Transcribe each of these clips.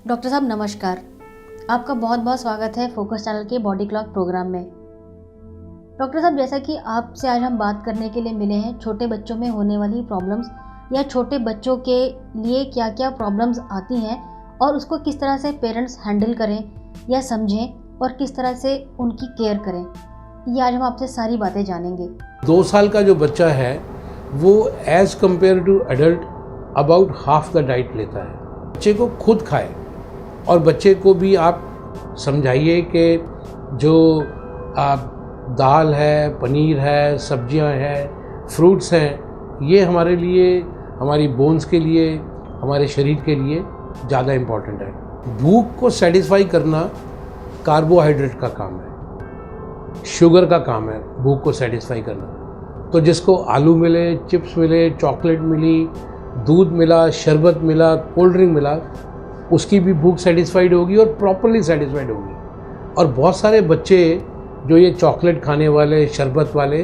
Doctor साहब नमस्कार। आपका बहुत बहुत स्वागत है फोकस चैनल के बॉडी क्लॉक प्रोग्राम में। डॉक्टर साहब, जैसा कि आपसे आज हम बात करने के लिए मिले हैं छोटे बच्चों में होने वाली प्रॉब्लम्स या छोटे बच्चों के लिए क्या क्या प्रॉब्लम्स आती हैं और उसको किस तरह से पेरेंट्स हैंडल करें या समझें और किस तरह से उनकी केयर करें, ये आज हम आपसे सारी बातें जानेंगे। 2 साल का जो बच्चा है वो as compare to adult about half the diet लेता है। बच्चे को खुद खाए और बच्चे को भी आप समझाइए कि जो दाल है, पनीर है, सब्जियां हैं, फ्रूट्स हैं, ये हमारे लिए, हमारी बोन्स के लिए, हमारे शरीर के लिए ज़्यादा इम्पॉर्टेंट है। भूख को सेटिस्फाई करना कार्बोहाइड्रेट का काम है, शुगर का काम है भूख को सेटिस्फाई करना। तो जिसको आलू मिले, चिप्स मिले, चॉकलेट मिली, दूध मिला, शरबत मिला, कोल्ड ड्रिंक मिला, उसकी भी भूख सेटिस्फाइड होगी और प्रॉपरली सेटिस्फाइड होगी। और बहुत सारे बच्चे जो ये चॉकलेट खाने वाले, शरबत वाले,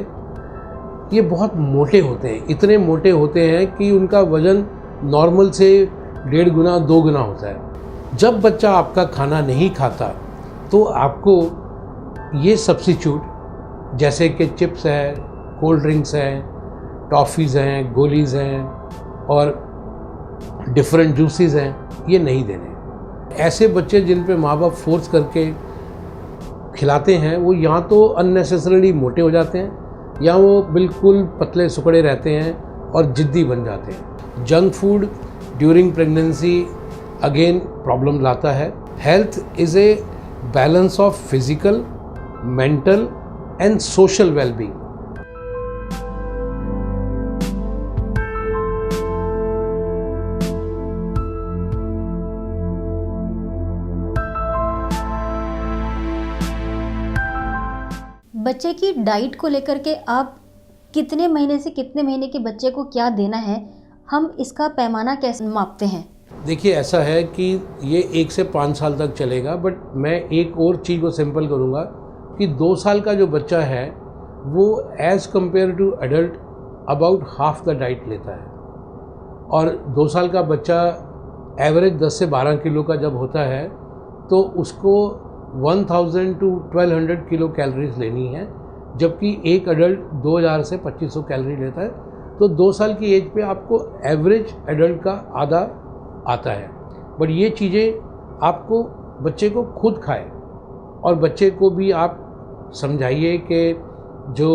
ये बहुत मोटे होते हैं, इतने मोटे होते हैं कि उनका वज़न नॉर्मल से 1.5 गुना 2 गुना होता है। जब बच्चा आपका खाना नहीं खाता तो आपको ये सब्स्टिट्यूट जैसे कि चिप्स है, कोल्ड ड्रिंक्स हैं, टॉफ़ीज़ हैं, गोलीज़ हैं और डिफरेंट जूसेस हैं, ये नहीं देने। ऐसे बच्चे जिन पे माँ बाप फोर्स करके खिलाते हैं वो या तो अननेसेसरीली मोटे हो जाते हैं या वो बिल्कुल पतले सुकड़े रहते हैं और जिद्दी बन जाते हैं। Junk food during pregnancy again problem लाता है। Health is a balance of physical, mental and social wellbeing. बच्चे की डाइट को लेकर के आप कितने महीने से कितने महीने के बच्चे को क्या देना है, हम इसका पैमाना कैसे मापते हैं? देखिए, ऐसा है कि ये 1 से 5 साल तक चलेगा, बट मैं एक और चीज़ को सिंपल करूँगा कि 2 साल का जो बच्चा है वो as compare to adult about half the diet लेता है। और 2 साल का बच्चा एवरेज 10 से 12 किलो का जब होता है तो उसको 1000 to 1200 किलो कैलोरीज लेनी है, जबकि एक अडल्ट 2000 से 2500 कैलोरी लेता है। तो 2 साल की एज पे आपको एवरेज एडल्ट का आधा आता है। बट ये चीज़ें आपको बच्चे को खुद खाए और बच्चे को भी आप समझाइए कि जो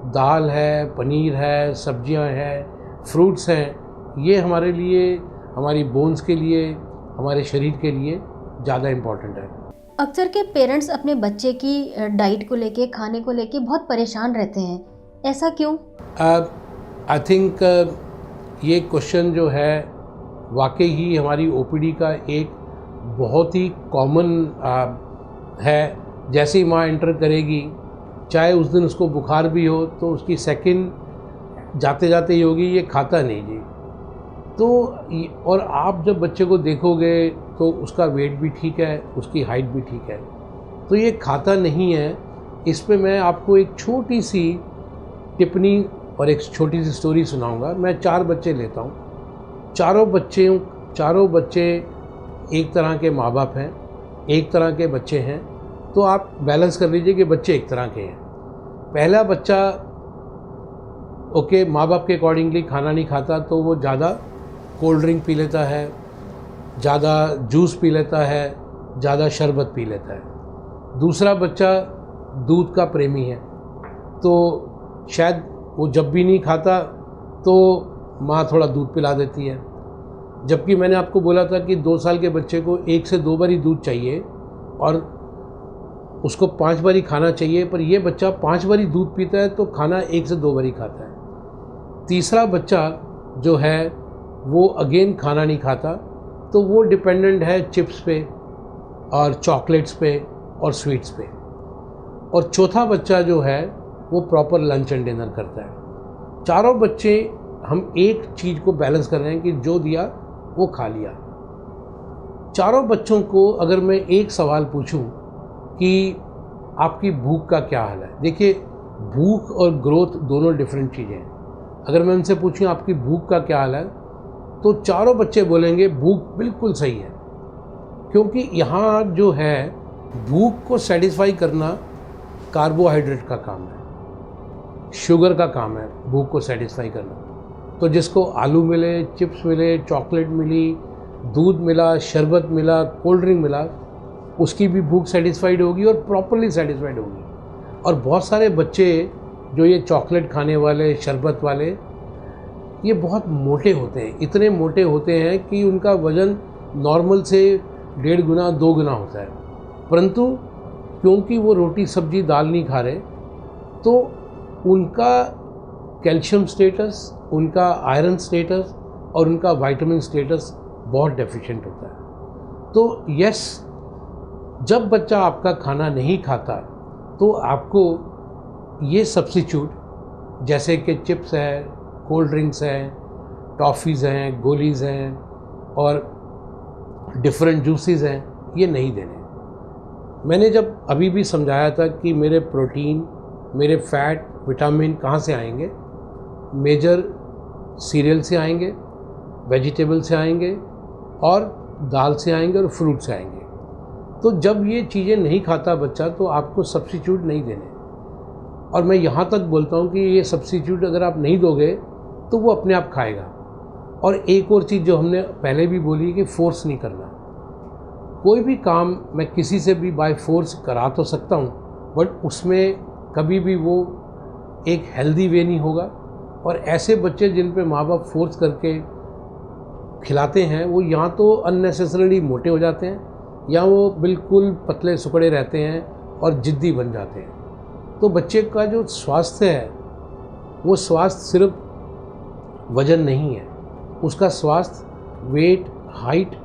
दाल है, पनीर है, सब्जियां हैं, फ्रूट्स हैं, ये हमारे लिए, हमारी बोन्स के लिए, हमारे शरीर के लिए ज़्यादा इम्पॉर्टेंट है। अक्सर के पेरेंट्स अपने बच्चे की डाइट को लेके, खाने को लेके बहुत परेशान रहते हैं, ऐसा क्यों? आई थिंक ये क्वेश्चन जो है वाकई ही हमारी ओपीडी का एक बहुत ही कॉमन है। जैसे ही माँ एंटर करेगी, चाहे उस दिन उसको बुखार भी हो तो उसकी सेकंड जाते जाते ही होगी, ये खाता नहीं जी। तो और आप जब बच्चे को देखोगे तो उसका वेट भी ठीक है, उसकी हाइट भी ठीक है, तो ये खाता नहीं है। इस पे मैं आपको एक छोटी सी टिप्पणी और एक छोटी सी स्टोरी सुनाऊंगा। मैं 4 बच्चे लेता हूँ, चारों बच्चे एक तरह के माँ बाप हैं, एक तरह के बच्चे हैं, तो आप बैलेंस कर लीजिए कि बच्चे एक तरह के हैं। पहला बच्चा ओके, माँ बाप के अकॉर्डिंगली खाना नहीं खाता तो वो ज़्यादा कोल्ड ड्रिंक पी लेता है, ज़्यादा जूस पी लेता है, ज़्यादा शरबत पी लेता है। दूसरा बच्चा दूध का प्रेमी है, तो शायद वो जब भी नहीं खाता तो माँ थोड़ा दूध पिला देती है। जबकि मैंने आपको बोला था कि 2 साल के बच्चे को 1 से 2 बार ही दूध चाहिए और उसको 5 बार ही खाना चाहिए, पर ये बच्चा 5 बार ही दूध पीता है तो खाना 1 से 2 बार ही खाता है। तीसरा बच्चा जो है वो अगेन खाना नहीं खाता, तो वो डिपेंडेंट है चिप्स पे और चॉकलेट्स पे और स्वीट्स पे। और चौथा बच्चा जो है वो प्रॉपर लंच एंड डिनर करता है। चारों बच्चे हम एक चीज़ को बैलेंस कर रहे हैं कि जो दिया वो खा लिया। चारों बच्चों को अगर मैं एक सवाल पूछूं कि आपकी भूख का क्या हाल है, देखिए भूख और ग्रोथ दोनों डिफरेंट चीज़ें हैं। अगर मैं उनसे पूछूं आपकी भूख का क्या हाल है तो चारों बच्चे बोलेंगे भूख बिल्कुल सही है, क्योंकि यहाँ जो है भूख को सेटिस्फाई करना कार्बोहाइड्रेट का काम है, शुगर का काम है भूख को सेटिस्फाई करना। तो जिसको आलू मिले, चिप्स मिले, चॉकलेट मिली, दूध मिला, शरबत मिला, कोल्ड ड्रिंक मिला, उसकी भी भूख सेटिस्फाइड होगी और प्रॉपरली सेटिस्फाइड होगी। और बहुत सारे बच्चे जो ये चॉकलेट खाने वाले, शरबत वाले, ये बहुत मोटे होते हैं, इतने मोटे होते हैं कि उनका वज़न नॉर्मल से 1.5 गुना 2 गुना होता है, परंतु क्योंकि वो रोटी सब्जी दाल नहीं खा रहे, तो उनका कैल्शियम स्टेटस, उनका आयरन स्टेटस और उनका विटामिन स्टेटस बहुत डेफिशिएंट होता है। तो यस, जब बच्चा आपका खाना नहीं खाता तो आपको ये सब्स्टिट्यूट जैसे कि चिप्स है, कोल्ड ड्रिंक्स हैं, टॉफ़ीज़ हैं, गोलीज़ हैं और डिफरेंट जूसेस हैं, ये नहीं देने। मैंने जब अभी भी समझाया था कि मेरे प्रोटीन, मेरे फैट, विटामिन कहाँ से आएंगे, मेजर सीरियल से आएंगे, वेजिटेबल से आएंगे और दाल से आएंगे और फ्रूट से आएंगे। तो जब ये चीज़ें नहीं खाता बच्चा तो आपको सब्स्टिट्यूट नहीं देने। और मैं यहाँ तक बोलता हूँ कि ये सब्स्टिट्यूट अगर आप नहीं दोगे तो वो अपने आप खाएगा। और एक और चीज़ जो हमने पहले भी बोली कि फ़ोर्स नहीं करना। कोई भी काम मैं किसी से भी बाय फोर्स करा तो सकता हूँ, बट उसमें कभी भी वो एक हेल्दी वे नहीं होगा। और ऐसे बच्चे जिन पे माँ बाप फोर्स करके खिलाते हैं वो या तो अननेसेसरली मोटे हो जाते हैं या वो बिल्कुल पतले सुकड़े रहते हैं और ज़िद्दी बन जाते हैं। तो बच्चे का जो स्वास्थ्य है वो स्वास्थ्य सिर्फ वज़न नहीं है, उसका स्वास्थ्य weight, height,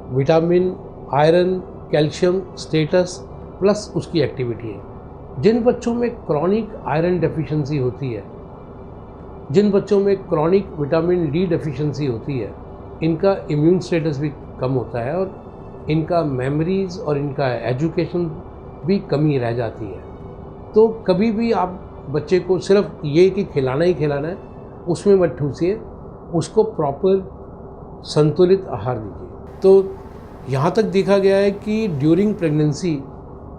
vitamin, iron, calcium status plus उसकी एक्टिविटी है। जिन बच्चों में क्रॉनिक आयरन डेफिशिएंसी होती है, जिन बच्चों में क्रॉनिक विटामिन डी डेफिशिएंसी होती है, इनका इम्यून स्टेटस भी कम होता है और इनका मेमोरीज़ और इनका एजुकेशन भी कमी रह जाती है। तो कभी भी आप बच्चे को सिर्फ ये कि खिलाना ही खिलाना है उसमें मत ठूसिए, उसको प्रॉपर संतुलित आहार दीजिए। तो यहाँ तक देखा गया है कि ड्यूरिंग प्रेगनेंसी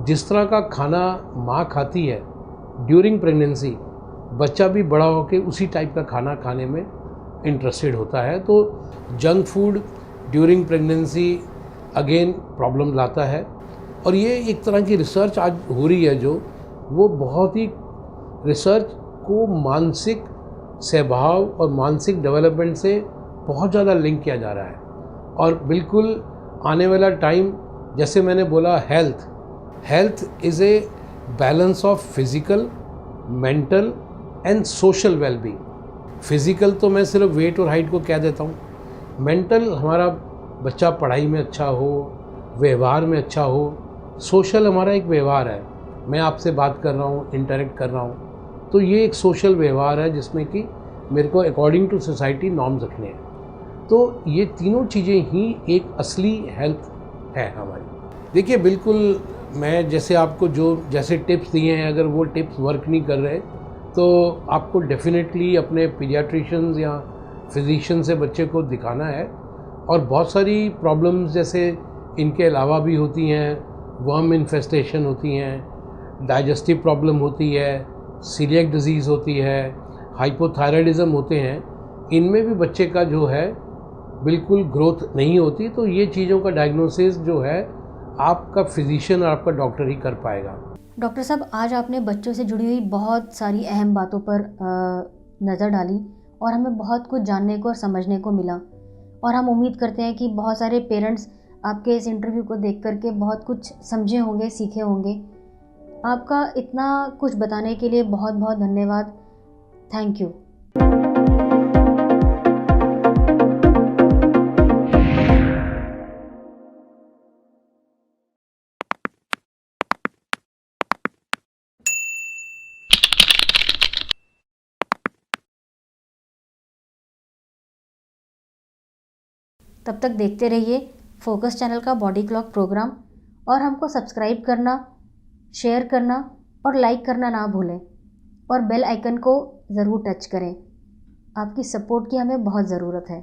जिस तरह का खाना माँ खाती है, ड्यूरिंग प्रेगनेंसी बच्चा भी बड़ा होकर उसी टाइप का खाना खाने में इंटरेस्टेड होता है। तो junk food during pregnancy again problem लाता है। और ये एक तरह की रिसर्च आज हो रही है जो वो बहुत ही रिसर्च को मानसिक स्वभाव और मानसिक डेवलपमेंट से बहुत ज़्यादा लिंक किया जा रहा है। और बिल्कुल आने वाला टाइम, जैसे मैंने बोला, health is a balance of physical, mental and social wellbeing. Physical तो मैं सिर्फ वेट और हाइट को कह देता हूँ, मेंटल हमारा बच्चा पढ़ाई में अच्छा हो, व्यवहार में अच्छा हो, सोशल हमारा एक व्यवहार है, मैं आपसे बात कर रहा हूँ, इंटरेक्ट कर रहा हूँ, तो ये एक सोशल व्यवहार है जिसमें कि मेरे को अकॉर्डिंग टू सोसाइटी नॉर्म्स रखने हैं। तो ये तीनों चीज़ें ही एक असली हेल्थ है हमारी। देखिए, बिल्कुल मैं जैसे आपको जैसे टिप्स दिए हैं, अगर वो टिप्स वर्क नहीं कर रहे तो आपको डेफिनेटली अपने पीडियाट्रिशियंस या फिजिशियन से बच्चे को दिखाना है। और बहुत सारी प्रॉब्लम्स जैसे इनके अलावा भी होती हैं, वर्म इन्फेस्टेशन होती हैं, डाइजेस्टिव प्रॉब्लम होती है, सीलिएक डिजीज़ होती है, हाइपोथायराइडिज्म होते हैं, इनमें भी बच्चे का जो है बिल्कुल ग्रोथ नहीं होती। तो ये चीज़ों का डायग्नोसिस जो है आपका फिजिशियन और आपका डॉक्टर ही कर पाएगा। डॉक्टर साहब, आज आपने बच्चों से जुड़ी हुई बहुत सारी अहम बातों पर नज़र डाली और हमें बहुत कुछ जानने को और समझने को मिला। और हम उम्मीद करते हैं कि बहुत सारे पेरेंट्स आपके इस इंटरव्यू को देख करके बहुत कुछ समझे होंगे, सीखे होंगे। आपका इतना कुछ बताने के लिए बहुत बहुत धन्यवाद। Thank you. तब तक देखते रहिए फोकस चैनल का बॉडी क्लॉक प्रोग्राम और हमको सब्सक्राइब करना, शेयर करना और लाइक करना ना भूलें और बेल आइकन को ज़रूर टच करें। आपकी सपोर्ट की हमें बहुत ज़रूरत है।